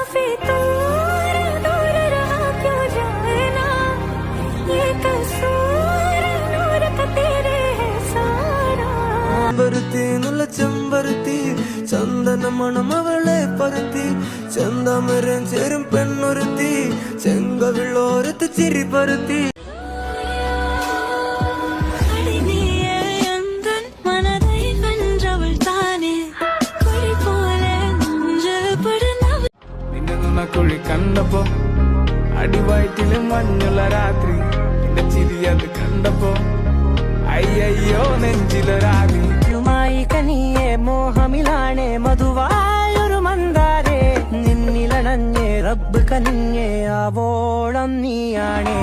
काफी दूर दूर रहा क्यों जाए ना, ये कसूर नूर का तेरे है सारा. ചെമ്പരുത്തി ചന്ദന മണമവളെ പരുത്തി ചെന്താമരം ചേരും പെണ്ണൊരുത്തി ചെങ്കവിള്ളോരത്ത് ചിരി പരുത്തി. കുഴി കണ്ടപ്പോ അടിവയറ്റില് മഞ്ഞുള്ള രാത്രി എന്റെ ചിരി അത് കണ്ടപ്പോ അയ്യോ നെഞ്ചിലൊരാതി. കനിയെ മോഹമിലാണേ മധുവായൊരു മന്ദാരേ നിന്നിലണഞ്ഞേ റബ്ബ് കനിഞ്ഞേ ആവോളം നീയാണേ.